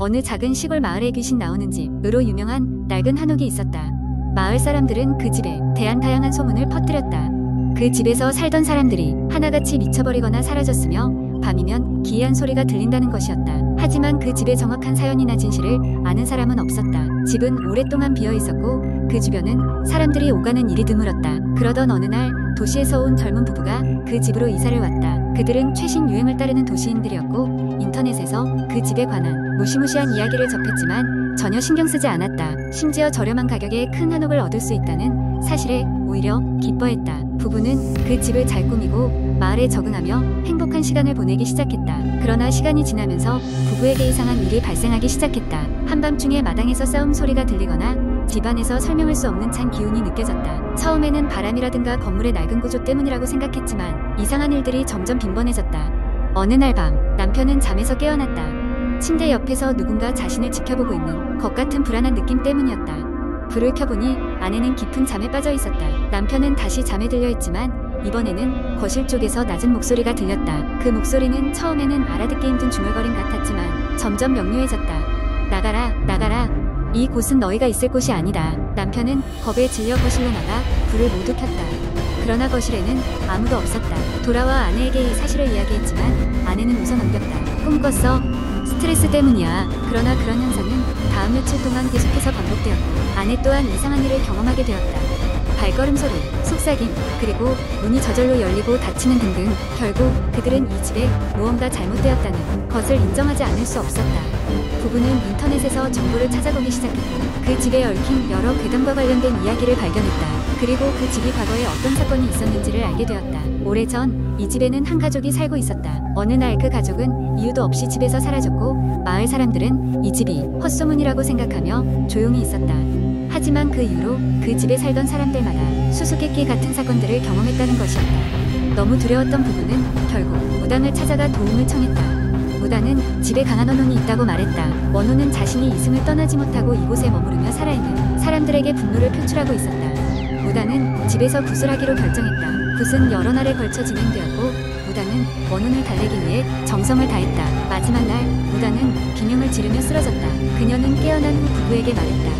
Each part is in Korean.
어느 작은 시골 마을에 귀신 나오는 집으로 유명한 낡은 한옥이 있었다. 마을 사람들은 그 집에 대한 다양한 소문을 퍼뜨렸다. 그 집에서 살던 사람들이 하나같이 미쳐버리거나 사라졌으며 밤이면 기이한 소리가 들린다는 것이었다. 하지만 그 집의 정확한 사연이나 진실을 아는 사람은 없었다. 집은 오랫동안 비어 있었고 그 주변은 사람들이 오가는 일이 드물었다. 그러던 어느 날 도시에서 온 젊은 부부가 그 집으로 이사를 왔다. 그들은 최신 유행을 따르는 도시인들이었고 인터넷에서 그 집에 관한 무시무시한 이야기를 접했지만 전혀 신경 쓰지 않았다. 심지어 저렴한 가격에 큰 한옥을 얻을 수 있다는 사실에 오히려 기뻐했다. 부부는 그 집을 잘 꾸미고 마을에 적응하며 행복한 시간을 보내기 시작했다. 그러나 시간이 지나면서 부부에게 이상한 일이 발생하기 시작했다. 한밤중에 마당에서 싸움 소리가 들리거나 집안에서 설명할 수 없는 찬 기운이 느껴졌다. 처음에는 바람이라든가 건물의 낡은 구조 때문이라고 생각했지만 이상한 일들이 점점 빈번해졌다. 어느 날 밤 남편은 잠에서 깨어났다. 침대 옆에서 누군가 자신을 지켜보고 있는 것 같은 불안한 느낌 때문이었다. 불을 켜보니 아내는 깊은 잠에 빠져 있었다. 남편은 다시 잠에 들려 있지만 이번에는 거실 쪽에서 낮은 목소리가 들렸다. 그 목소리는 처음에는 알아듣기 힘든 중얼거림 같았지만 점점 명료해졌다. 나가라, 나가라. 이 곳은 너희가 있을 곳이 아니다. 남편은 겁에 질려 거실로 나가 불을 모두 켰다. 그러나 거실에는 아무도 없었다. 돌아와 아내에게 이 사실을 이야기했지만 아내는 웃어넘겼다. 꿈 꿨어. 스트레스 때문이야. 그러나 그런 현상은 다음 며칠 동안 계속해서 반복되었고 아내 또한 이상한 일을 경험하게 되었다. 발걸음 소리, 속삭임, 그리고 문이 저절로 열리고 닫히는 등등. 결국 그들은 이 집에 무언가 잘못되었다는 것을 인정하지 않을 수 없었다. 부부는 인터넷에서 정보를 찾아보기 시작했고 그 집에 얽힌 여러 괴담과 관련된 이야기를 발견했다. 그리고 그 집이 과거에 어떤 사건이 있었는지를 알게 되었다. 오래전 이 집에는 한 가족이 살고 있었다. 어느 날 그 가족은 이유도 없이 집에서 사라졌고 마을 사람들은 이 집이 헛소문이라고 생각하며 조용히 있었다. 하지만 그 이후로 그 집에 살던 사람들마다 수수께끼 같은 사건들을 경험했다는 것이었다. 너무 두려웠던 부부는 결국 무당을 찾아가 도움을 청했다. 무당은 집에 강한 원혼이 있다고 말했다. 원혼은 자신이 이승을 떠나지 못하고 이곳에 머무르며 살아있는 사람들에게 분노를 표출하고 있었다. 무당은 집에서 굿을 하기로 결정했다. 굿은 여러 날에 걸쳐 진행되었고 무당은 원혼을 달래기 위해 정성을 다했다. 마지막 날 무당은 비명을 지르며 쓰러졌다. 그녀는 깨어난 후 부부에게 말했다.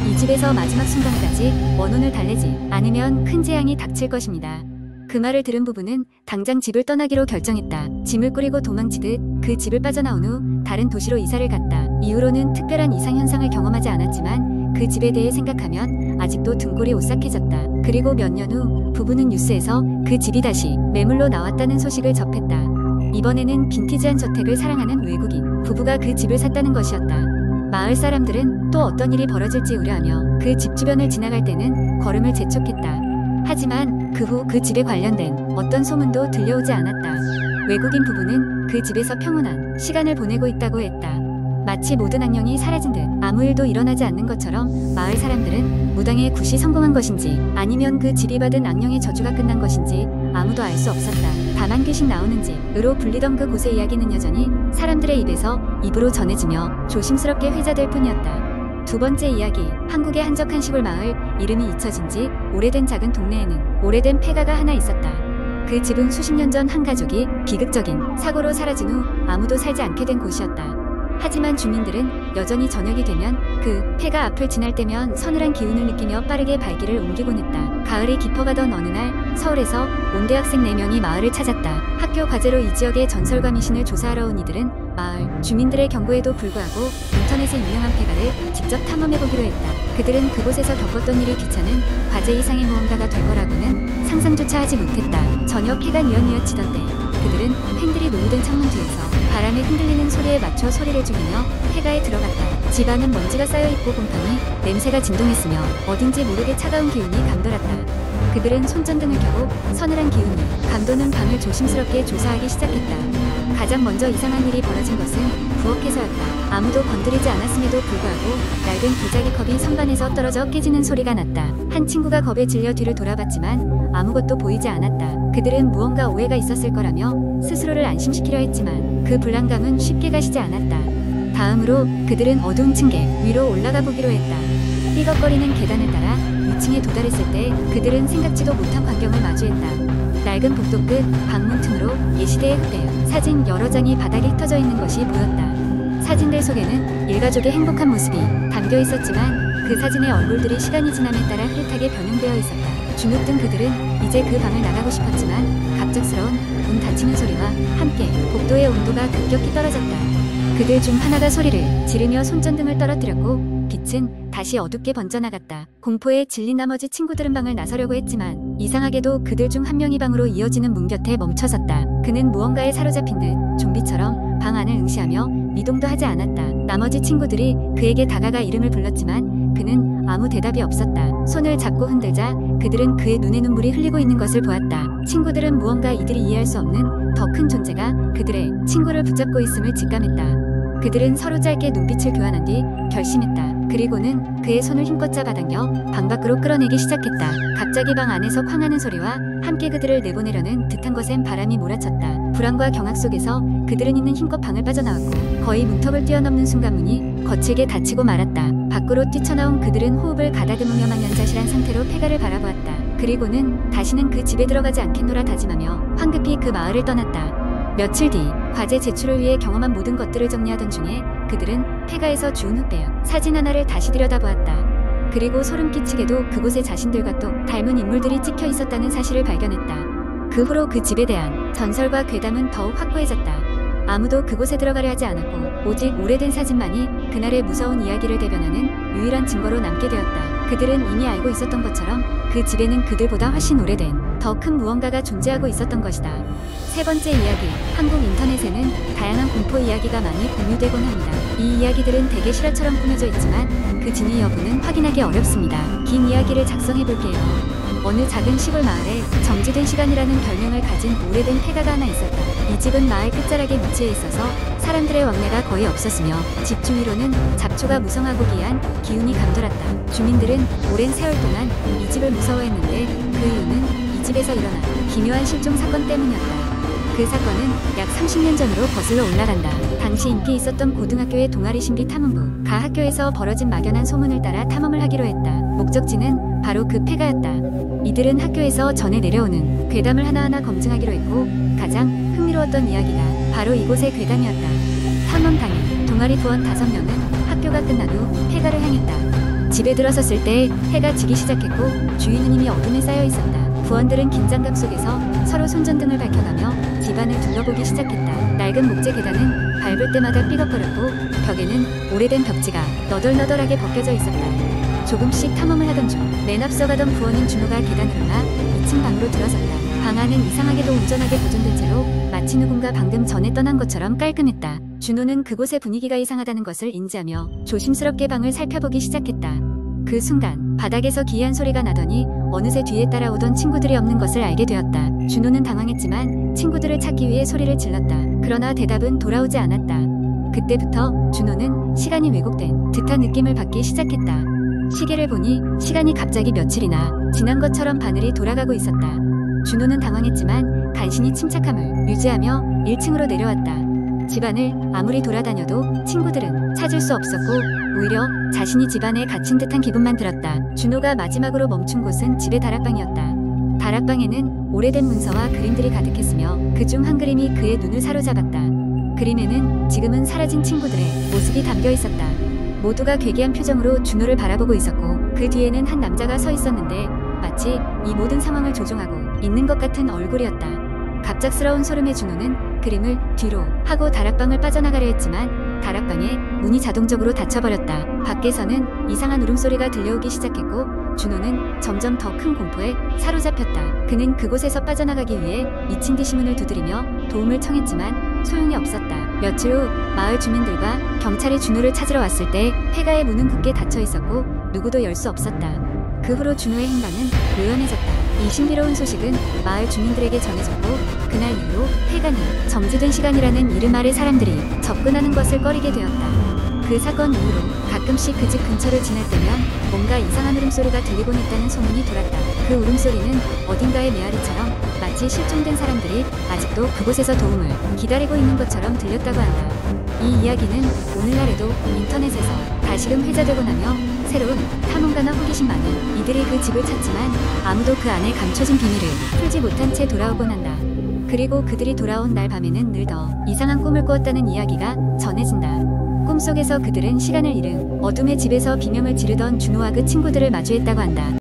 이 집에서 마지막 순간까지 원혼을 달래지 않으면 큰 재앙이 닥칠 것입니다. 그 말을 들은 부부는 당장 집을 떠나기로 결정했다. 짐을 꾸리고 도망치듯 그 집을 빠져나온 후 다른 도시로 이사를 갔다. 이후로는 특별한 이상 현상을 경험하지 않았지만 그 집에 대해 생각하면 아직도 등골이 오싹해졌다. 그리고 몇 년 후 부부는 뉴스에서 그 집이 다시 매물로 나왔다는 소식을 접했다. 이번에는 빈티지한 저택을 사랑하는 외국인 부부가 그 집을 샀다는 것이었다. 마을 사람들은 또 어떤 일이 벌어질지 우려하며 그 집 주변을 지나갈 때는 걸음을 재촉했다. 하지만 그 후 그 집에 관련된 어떤 소문도 들려오지 않았다. 외국인 부부는 그 집에서 평온한 시간을 보내고 있다고 했다. 마치 모든 악령이 사라진 듯 아무 일도 일어나지 않는 것처럼 마을 사람들은 무당의 굿이 성공한 것인지 아니면 그 집이 받은 악령의 저주가 끝난 것인지 아무도 알 수 없었다. 다만 귀신 나오는 집으로 불리던 그곳의 이야기는 여전히 사람들의 입에서 입으로 전해지며 조심스럽게 회자될 뿐이었다. 두 번째 이야기, 한국의 한적한 시골 마을, 이름이 잊혀진 지 오래된 작은 동네에는 오래된 폐가가 하나 있었다. 그 집은 수십 년 전 한 가족이 비극적인 사고로 사라진 후 아무도 살지 않게 된 곳이었다. 하지만 주민들은 여전히 저녁이 되면 그 폐가 앞을 지날 때면 서늘한 기운을 느끼며 빠르게 발길을 옮기곤 했다. 가을이 깊어가던 어느 날 서울에서 온 대학생 4명이 마을을 찾았다. 학교 과제로 이 지역의 전설과 미신을 조사하러 온 이들은 마을 주민들의 경고에도 불구하고 인터넷에 유명한 폐가를 직접 탐험해보기로 했다. 그들은 그곳에서 겪었던 일이 귀찮은 과제 이상의 무언가가 될 거라고는 상상조차 하지 못했다. 저녁 해가 뉘엿뉘엿지던 때 그들은 팬들이 노후된 창문 뒤에서 바람에 흔들리는 소리에 맞춰 소리를 죽이며 폐가에 들어갔다. 집안은 먼지가 쌓여있고 곰팡이 냄새가 진동했으며 어딘지 모르게 차가운 기운이 감돌았다. 그들은 손전등을 켜고 서늘한 기운이 감도는 방을 조심스럽게 조사하기 시작했다. 가장 먼저 이상한 일이 벌어진 것은 부엌에서였다. 아무도 건드리지 않았음에도 불구하고 낡은 도자기 컵이 선반에서 떨어져 깨지는 소리가 났다. 한 친구가 겁에 질려 뒤를 돌아봤지만 아무것도 보이지 않았다. 그들은 무언가 오해가 있었을 거라며 스스로를 안심시키려 했지만 그 불안감은 쉽게 가시지 않았다. 다음으로 그들은 어두운 층계 위로 올라가 보기로 했다. 삐걱거리는 계단을 따라 위층에 도달했을 때 그들은 생각지도 못한 광경을 마주했다. 낡은 복도 끝 방문 틈으로 예시대의 흑백 사진 여러 장이 바닥에 흩어져 있는 것이 보였다. 사진들 속에는 일가족의 행복한 모습이 담겨 있었지만 그 사진의 얼굴들이 시간이 지남에 따라 흐릿하게 변형되어 있었다. 주눅든 그들은 이제 그 방을 나가고 싶었지만 갑작스러운 문 닫히는 소리와 함께 복도의 온도가 급격히 떨어졌다. 그들 중 하나가 소리를 지르며 손전등을 떨어뜨렸고 빛은 다시 어둡게 번져나갔다. 공포에 질린 나머지 친구들은 방을 나서려고 했지만 이상하게도 그들 중 한 명이 방으로 이어지는 문 곁에 멈춰섰다. 그는 무언가에 사로잡힌 듯 좀비처럼 방 안을 응시하며 미동도 하지 않았다. 나머지 친구들이 그에게 다가가 이름을 불렀지만 그는 아무 대답이 없었다. 손을 잡고 흔들자 그들은 그의 눈에 눈물이 흘리고 있는 것을 보았다. 친구들은 무언가 이들이 이해할 수 없는 더 큰 존재가 그들의 친구를 붙잡고 있음을 직감했다. 그들은 서로 짧게 눈빛을 교환한 뒤 결심했다. 그리고는 그의 손을 힘껏 잡아당겨 방 밖으로 끌어내기 시작했다. 갑자기 방 안에서 쾅하는 소리와 함께 그들을 내보내려는 듯한 것엔 바람이 몰아쳤다. 불안과 경악 속에서 그들은 있는 힘껏 방을 빠져나왔고 거의 문턱을 뛰어넘는 순간 문이 거칠게 닫히고 말았다. 밖으로 뛰쳐나온 그들은 호흡을 가다듬으며 망연자실한 상태로 폐가를 바라보았다. 그리고는 다시는 그 집에 들어가지 않겠노라 다짐하며 황급히 그 마을을 떠났다. 며칠 뒤 과제 제출을 위해 경험한 모든 것들을 정리하던 중에 그들은 폐가에서 주운 흑백 사진 하나를 다시 들여다보았다. 그리고 소름 끼치게도 그곳에 자신들과 또 닮은 인물들이 찍혀 있었다는 사실을 발견했다. 그 후로 그 집에 대한 전설과 괴담은 더욱 확고해졌다. 아무도 그곳에 들어가려 하지 않았고 오직 오래된 사진만이 그날의 무서운 이야기를 대변하는 유일한 증거로 남게 되었다. 그들은 이미 알고 있었던 것처럼 그 집에는 그들보다 훨씬 오래된 더 큰 무언가가 존재하고 있었던 것이다. 세 번째 이야기. 한국 인터넷에는 다양한 공포 이야기가 많이 공유되곤 합니다. 이 이야기들은 대개 실화처럼 꾸며져 있지만 그 진위 여부는 확인하기 어렵습니다. 긴 이야기를 작성해볼게요. 어느 작은 시골 마을에 정지된 시간이라는 별명을 가진 오래된 폐가가 하나 있었다. 이 집은 마을 끝자락에 위치해 있어서 사람들의 왕래가 거의 없었으며 집 주위로는 잡초가 무성하고 기이한 기운이 감돌았다. 주민들은 오랜 세월 동안 이 집을 무서워했는데 그 이유는 이 집에서 일어난 기묘한 실종 사건 때문이었다. 그 사건은 약 30년 전으로 거슬러 올라간다. 당시 인기 있었던 고등학교의 동아리 신비 탐험부 가 학교에서 벌어진 막연한 소문을 따라 탐험을 하기로 했다. 목적지는 바로 그 폐가였다. 이들은 학교에서 전해 내려오는 괴담을 하나하나 검증하기로 했고 가장 흥미로웠던 이야기가 바로 이곳의 괴담이었다. 탐험 당일 동아리 부원 5명은 학교가 끝난 후 폐가를 향했다. 집에 들어섰을 때 해가 지기 시작했고 주위는 이미 어둠에 쌓여 있었다. 부원들은 긴장감 속에서 서로 손전등을 밝혀가며 집안을 둘러보기 시작했다. 낡은 목재 계단은 밟을 때마다 삐걱거렸고 벽에는 오래된 벽지가 너덜너덜하게 벗겨져 있었다. 조금씩 탐험을 하던 중 맨 앞서 가던 부원인 준호가 계단을 올라 2층 방으로 들어섰다. 방 안은 이상하게도 온전하게 보존된 채로 마치 누군가 방금 전에 떠난 것처럼 깔끔했다. 준호는 그곳의 분위기가 이상하다는 것을 인지하며 조심스럽게 방을 살펴보기 시작했다. 그 순간 바닥에서 기이한 소리가 나더니 어느새 뒤에 따라오던 친구들이 없는 것을 알게 되었다. 준호는 당황했지만 친구들을 찾기 위해 소리를 질렀다. 그러나 대답은 돌아오지 않았다. 그때부터 준호는 시간이 왜곡된 듯한 느낌을 받기 시작했다. 시계를 보니 시간이 갑자기 며칠이나 지난 것처럼 바늘이 돌아가고 있었다. 준호는 당황했지만 간신히 침착함을 유지하며 1층으로 내려왔다. 집안을 아무리 돌아다녀도 친구들은 찾을 수 없었고 오히려 자신이 집안에 갇힌 듯한 기분만 들었다. 준호가 마지막으로 멈춘 곳은 집의 다락방이었다. 다락방에는 오래된 문서와 그림들이 가득했으며 그중 한 그림이 그의 눈을 사로잡았다. 그림에는 지금은 사라진 친구들의 모습이 담겨 있었다. 모두가 괴기한 표정으로 준호를 바라보고 있었고 그 뒤에는 한 남자가 서 있었는데 마치 이 모든 상황을 조종하고 있는 것 같은 얼굴이었다. 갑작스러운 소름에 준호는 그림을 뒤로 하고 다락방을 빠져나가려 했지만 다락방의 문이 자동적으로 닫혀버렸다. 밖에서는 이상한 울음소리가 들려오기 시작했고 준호는 점점 더 큰 공포에 사로잡혔다. 그는 그곳에서 빠져나가기 위해 미친 듯이 문을 두드리며 도움을 청했지만 소용이 없었다. 며칠 후 마을 주민들과 경찰이 준호를 찾으러 왔을 때 폐가의 문은 굳게 닫혀 있었고 누구도 열 수 없었다. 그 후로 준호의 행방은 묘연해졌다. 이 신비로운 소식은 마을 주민들에게 전해졌고 그날 이후로 폐가는 정지된 시간이라는 이름 아래 사람들이 접근하는 것을 꺼리게 되었다. 그 사건 이후로 가끔씩 그 집 근처를 지날 때면 뭔가 이상한 울음소리가 들리곤 했다는 소문이 돌았다. 그 울음소리는 어딘가의 메아리처럼 마치 실종된 사람들이 아직도 그곳에서 도움을 기다리고 있는 것처럼 들렸다고 한다. 이 이야기는 오늘날에도 인터넷에서 다시금 회자되곤 하며 새로운 탐험가나 호기심 많은 이들이 그 집을 찾지만 아무도 그 안에 감춰진 비밀을 풀지 못한 채 돌아오곤 한다. 그리고 그들이 돌아온 날 밤에는 늘 더 이상한 꿈을 꾸었다는 이야기가 전해진다. 꿈속에서 그들은 시간을 잃은 어둠의 집에서 비명을 지르던 준호와 그 친구들을 마주했다고 한다.